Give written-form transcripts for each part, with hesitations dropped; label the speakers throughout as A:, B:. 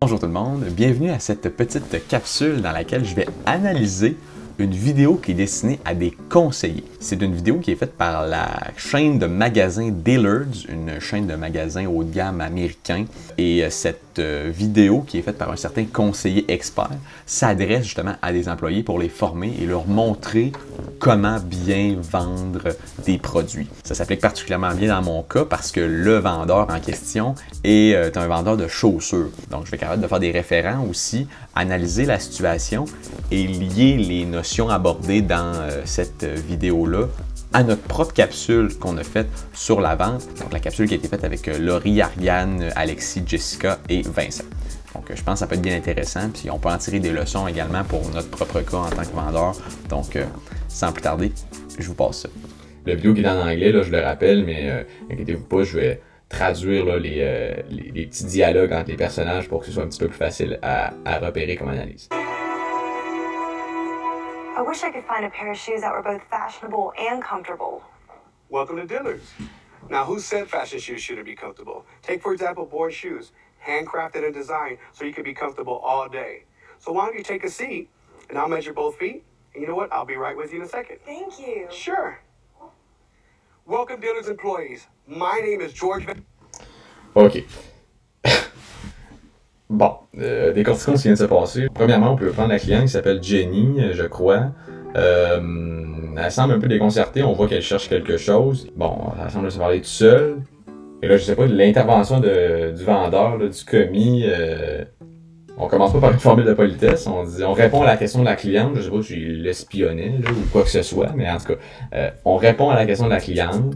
A: Bonjour tout le monde, bienvenue à cette petite capsule dans laquelle je vais analyser une vidéo qui est destinée à des conseillers. C'est une vidéo qui est faite par la chaîne de magasins Dillard's, une chaîne de magasins haut de gamme américain. Et cette vidéo qui est faite par un certain conseiller expert s'adresse justement à des employés pour les former et leur montrer comment bien vendre des produits. Ça s'applique particulièrement bien dans mon cas parce que le vendeur en question est un vendeur de chaussures. Donc je vais être capable de faire des référents aussi, analyser la situation et lier les notions abordées dans cette vidéo-là à notre propre capsule qu'on a faite sur la vente. Donc la capsule qui a été faite avec Laurie, Ariane, Alexis, Jessica et Vincent. Donc je pense que ça peut être bien intéressant, puis on peut en tirer des leçons également pour notre propre cas en tant que vendeur. Donc sans plus tarder, je vous passe ça.
B: La vidéo qui est en anglais, là, je le rappelle, mais inquiétez-vous pas, je vais traduire là, les petits dialogues entre les personnages pour que ce soit un petit peu plus facile à repérer comme analyse.
C: I wish I could find a pair of shoes that were both fashionable and comfortable.
D: Welcome to Dillard's. Now, who said fashion shoes shouldn't be comfortable? Take, for example, board shoes, handcrafted and designed so you can be comfortable all day. So why don't you take a seat, and I'll measure both feet, and you know what? I'll be right with you in a second.
C: Thank you.
D: Sure. Welcome, Dillard's employees. My name is George.
B: OK. Bon, décortiquons ce qui vient de se passer. Premièrement, on peut prendre la cliente qui s'appelle Jenny, je crois. Elle semble un peu déconcertée, on voit qu'elle cherche quelque chose. Bon, elle semble se parler toute seule. Et là, je sais pas, l'intervention du vendeur, là, du commis, on commence pas par une formule de politesse, on répond à la question de la cliente, je sais pas si je l'espionnais là, ou quoi que ce soit, mais en tout cas, on répond à la question de la cliente.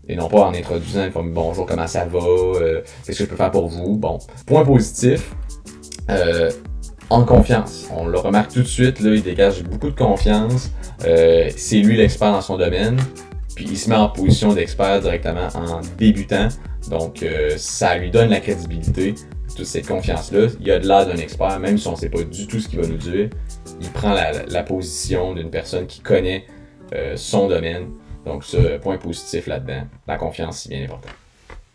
B: Et non pas en introduisant une formule « Bonjour, comment ça va? Qu'est-ce que je peux faire pour vous? » Bon, point positif, en confiance. On le remarque tout de suite, là, il dégage beaucoup de confiance. C'est lui l'expert dans son domaine. Puis il se met en position d'expert directement en débutant. Donc ça lui donne la crédibilité, toute cette confiance-là. Il a de l'air d'un expert, même si on ne sait pas du tout ce qu'il va nous dire. Il prend la position d'une personne qui connaît son domaine. Donc, ce point positif là-dedans, la confiance, c'est bien important.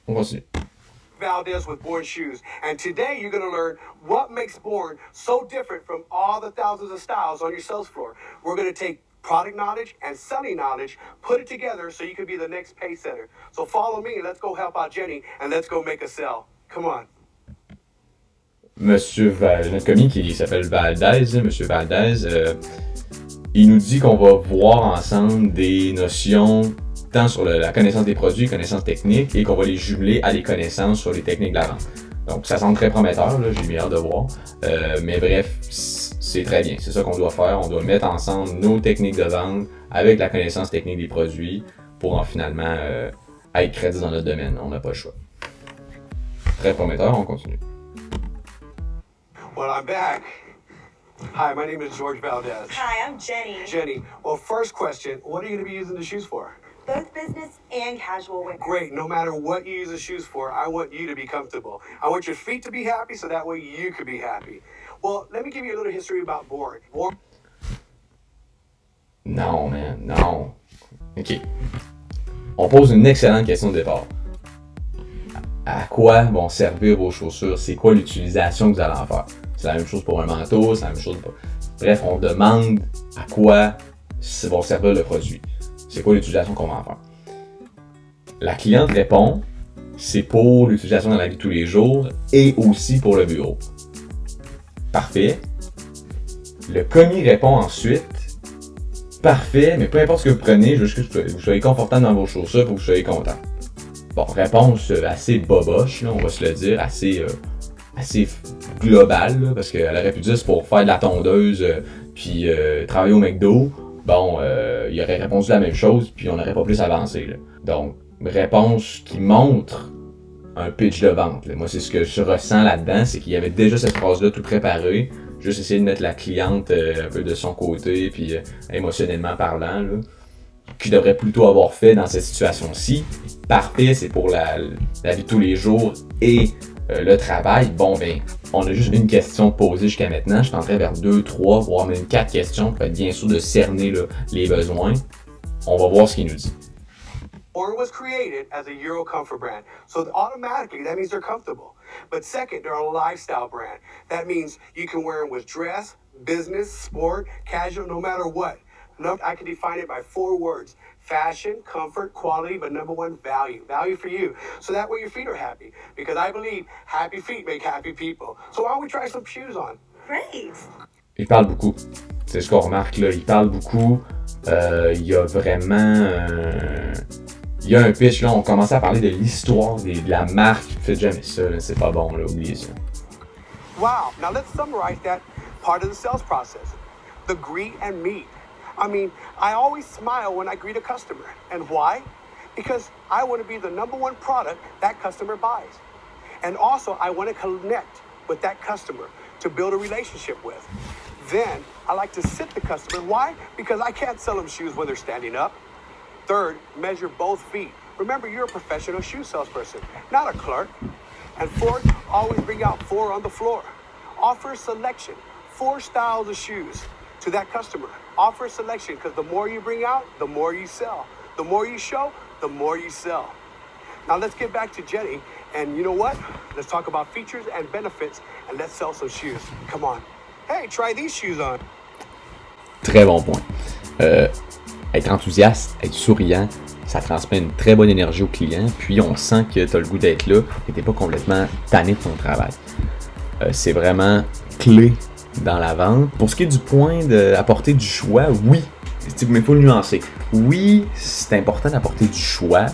B: On continue.
D: Valdez with Bourne Shoes. And today you're going to learn what makes Bourne so different from all the thousands of styles on your sales floor. We're going to take product knowledge and selling knowledge, put it together so you can be the next pace setter. So follow me and let's go help out Jenny and let's go make a sale. Come on.
B: Notre commis qui s'appelle Valdez, Monsieur Valdez, il nous dit qu'on va voir ensemble des notions tant sur la connaissance des produits, connaissances techniques, et qu'on va les jumeler à des connaissances sur les techniques de la vente. Donc ça semble très prometteur, là, j'ai bien hâte de voir. Mais bref, c'est très bien, c'est ça qu'on doit faire. On doit mettre ensemble nos techniques de vente avec la connaissance technique des produits pour finalement être crédible dans notre domaine. On n'a pas le choix. Très prometteur, on continue.
D: Well, I'm back. Hi, my name is George Valdez.
C: Hi, I'm Jenny.
D: Jenny, well, first question, what are you going to be using the shoes for?
C: Both business and casual wear.
D: Great, no matter what you use the shoes for, I want you to be comfortable. I want your feet to be happy so that way you can be happy. Well, let me give you a little history about Bourne.
B: Non, man, non. OK. On pose une excellente question de départ. À quoi vont servir vos chaussures? C'est quoi l'utilisation que vous allez en faire? C'est la même chose pour un manteau, c'est la même chose pour... Bref, on demande à quoi va servir le produit. C'est quoi l'utilisation qu'on va en faire. La cliente répond, c'est pour l'utilisation dans la vie de tous les jours et aussi pour le bureau. Parfait. Le commis répond ensuite, parfait, mais peu importe ce que vous prenez, je veux juste que vous soyez confortable dans vos chaussures pour que vous soyez content. Bon, réponse assez boboche, là, on va se le dire, assez globale, là, parce qu'elle aurait pu dire c'est pour faire de la tondeuse puis travailler au McDo. Bon, il aurait répondu la même chose puis on n'aurait pas plus avancé. Là. Donc, réponse qui montre un pitch de vente. Là. Moi, c'est ce que je ressens là-dedans, c'est qu'il y avait déjà cette phrase-là tout préparée, juste essayer de mettre la cliente un peu de son côté puis émotionnellement parlant, là, qu'il devrait plutôt avoir fait dans cette situation-ci. Parfait, c'est pour la vie de tous les jours et le travail. Bon, ben, on a juste une question posée jusqu'à maintenant. Je tenterai vers 2, 3, voire même 4 questions pour être bien sûr de cerner là, les besoins. On va voir ce qu'il nous dit.
D: Born was created as a Euro comfort brand. So automatically, that means they're comfortable. But second, they're a lifestyle brand. That means you can wear them with dress, business, sport, casual, no matter what. No, I can define it by 4 words. Fashion, comfort, quality, but number one, value. Value for you. So that way your feet are happy. Because I believe happy feet make happy people. So why don't we try some shoes on?
C: Great.
B: Il parle beaucoup. C'est ce qu'on remarque là. Il parle beaucoup. Il y a vraiment. Il y a un pitch là. On commençait à parler de l'histoire de la marque. Faites jamais ça. Là. C'est pas bon là. Oubliez ça.
D: Wow. Now let's summarize that part of the sales process. The greet and meet. I mean, I always smile when I greet a customer. And why? Because I want to be the number one product that customer buys. And also, I want to connect with that customer to build a relationship with. Then, I like to sit the customer. Why? Because I can't sell them shoes when they're standing up. Third, measure both feet. Remember, you're a professional shoe salesperson, not a clerk. And fourth, always bring out 4 on the floor. Offer a selection, 4 styles of shoes to that customer. Offer a selection, because the more you bring out, the more you sell. The more you show, the more you sell. Now let's get back to Jenny, and you know what? Let's talk about features and benefits, and let's sell some shoes. Come on. Hey, try these shoes on.
B: Très bon point. Être enthousiaste, être souriant, ça transmet une très bonne énergie au client, puis on sent que tu as le goût d'être là et tu n'es pas complètement tanné de ton travail. C'est vraiment clé dans la vente. Pour ce qui est du point d'apporter du choix, oui, mais il faut le nuancer. Oui, c'est important d'apporter du choix,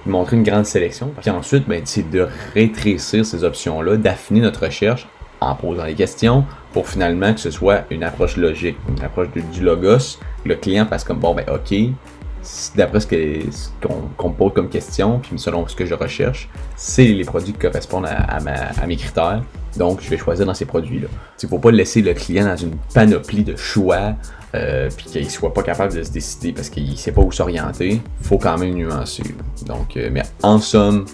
B: de montrer une grande sélection, puis ensuite, c'est de rétrécir ces options-là, d'affiner notre recherche en posant des questions pour finalement que ce soit une approche logique, une approche du logos. Le client fasse comme, ok, d'après ce qu'on me pose comme question, puis selon ce que je recherche, c'est les produits qui correspondent à mes critères. Donc, je vais choisir dans ces produits-là. Il ne faut pas laisser le client dans une panoplie de choix, puis qu'il ne soit pas capable de se décider parce qu'il ne sait pas où s'orienter. Il faut quand même nuancer. Donc, mais en somme,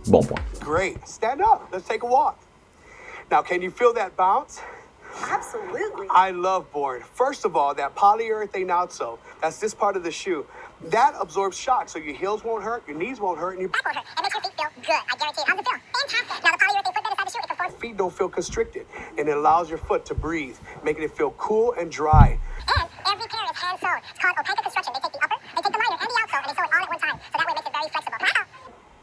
B: bon point.
D: Great. Stand up. Let's take a walk. Now, can you feel that bounce?
C: Absolutely.
D: I love Born. First of all, that polyurethane outsole, that's this part of the shoe, that absorbs shock, so your heels won't hurt, your knees won't hurt, and your
E: back won't hurt. It makes your feet feel good. I guarantee it. How's it feel? Fantastic. Now the polyurethane footbed inside the shoe, it performs.
D: feet don't feel constricted, and it allows your foot to breathe, making it feel cool and dry.
E: And every pair is hand sewn. It's called Opaca Construction. They take the upper, they take the liner and the outsole, and they sew it all at one time. So that way it makes it very flexible.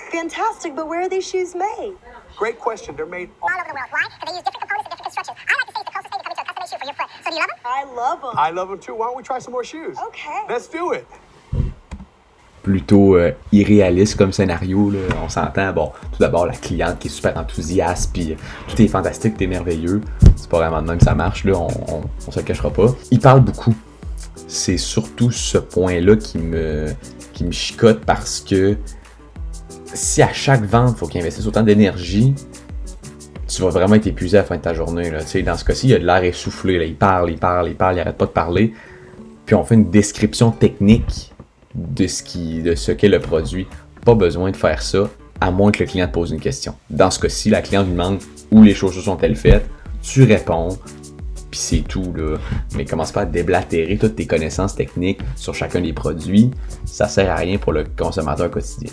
C: Fantastic, but where are these shoes made?
D: Great question. They're made
E: All over the world. Why? Because they use different components and different constructions. I like to say it's the closest thing to coming to a custom-made shoe for your foot. So do you love them?
C: I love them.
D: I love them too. Why don't we try some more shoes?
C: Okay.
D: Let's do it.
B: Plutôt irréaliste comme scénario, là. On s'entend, tout d'abord la cliente qui est super enthousiaste, puis tout est fantastique, tout est merveilleux. C'est pas vraiment de même que ça marche, là, on se le cachera pas. Il parle beaucoup. C'est surtout ce point-là qui me chicote parce que si à chaque vente, il faut qu'il investisse autant d'énergie, tu vas vraiment être épuisé à la fin de ta journée. Là. Dans ce cas-ci, il y a de l'air essoufflé. Là. Il parle, il arrête pas de parler. Puis on fait une description technique de ce qu'est le produit. Pas besoin de faire ça, à moins que le client te pose une question. Dans ce cas-ci, la cliente lui demande où les chaussures sont-elles faites. Tu réponds, puis c'est tout. Là. Mais commence pas à déblatérer toutes tes connaissances techniques sur chacun des produits. Ça sert à rien pour le consommateur quotidien.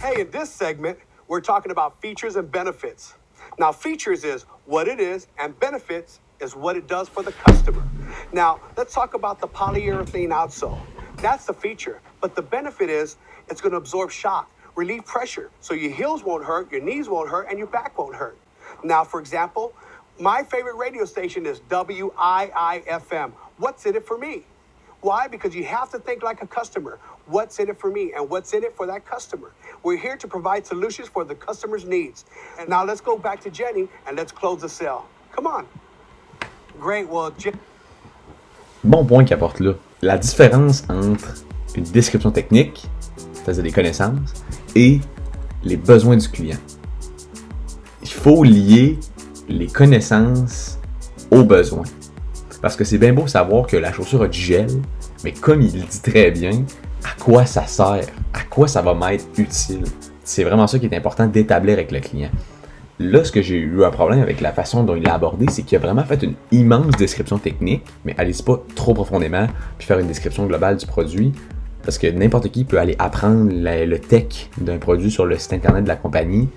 D: Hey, in this segment, we're talking about features and benefits. Now, features is what it is, and benefits is what it does for the customer. Now, let's talk about the polyurethane outsole. That's the feature. But the benefit is it's going to absorb shock, relieve pressure, so your heels won't hurt, your knees won't hurt, and your back won't hurt. Now, for example, my favorite radio station is WIIFM. What's in it for me? Why? Because you have to think like a customer. What's in it for me and what's in it for that customer? We're here to provide solutions for the customer's needs. And now let's go back to Jenny and let's close the sale. Come on. Great. Well,
B: Bon point qu'il apporte là. La différence entre une description technique, c'est-à-dire des connaissances, et les besoins du client. Il faut lier les connaissances aux besoins. Parce que c'est bien beau savoir que la chaussure a du gel, mais comme il dit très bien, à quoi ça sert? À quoi ça va m'être utile? C'est vraiment ça qui est important d'établir avec le client. Là, ce que j'ai eu un problème avec la façon dont il l'a abordé, c'est qu'il a vraiment fait une immense description technique, mais allez-y pas trop profondément, puis faire une description globale du produit. Parce que n'importe qui peut aller apprendre le tech d'un produit sur le site internet de la compagnie,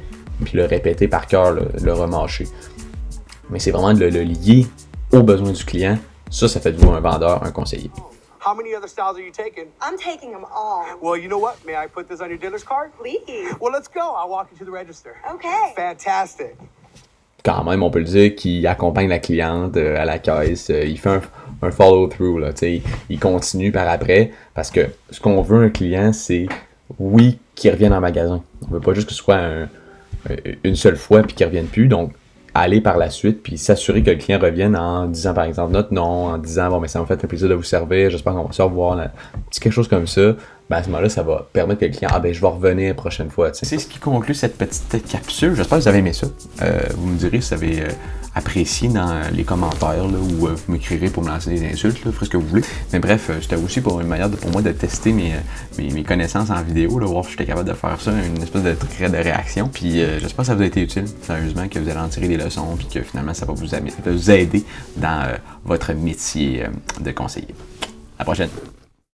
B: puis le répéter par cœur, le remâcher. Mais c'est vraiment de le lier aux besoins du client. Ça fait de vous un vendeur, un conseiller.
D: How many other styles are you taking?
C: I'm taking them all.
D: Well, you know what? May I put this on your dealer's card?
C: Please.
D: Well, let's go. I'll walk you to the register.
C: Okay.
D: Fantastic.
B: Quand même, on peut le dire qu'il accompagne la cliente à la caisse. Il fait un follow-through. Là, il continue par après. Parce que ce qu'on veut un client, c'est oui, qu'il revienne en magasin. On veut pas juste que ce soit une seule fois puis qu'il revienne plus. Donc, aller par la suite puis s'assurer que le client revienne en disant par exemple notre nom, en disant bon mais ça m'a fait un plaisir de vous servir, j'espère qu'on va se revoir, quelque chose comme ça. Ben à ce moment-là, ça va permettre que le client, je vais revenir la prochaine fois. T'sais.
A: C'est ce qui conclut cette petite capsule. J'espère que vous avez aimé ça. Vous me direz si vous avez apprécié dans les commentaires là, ou vous m'écrirez pour me lancer des insultes, là, ferez ce que vous voulez. Mais bref, c'était aussi pour une manière pour moi de tester mes connaissances en vidéo, là, voir si j'étais capable de faire ça, une espèce de réaction. Puis j'espère que ça vous a été utile, sérieusement, que vous allez en tirer des leçons, puis que finalement ça va vous aider dans votre métier de conseiller. À la prochaine!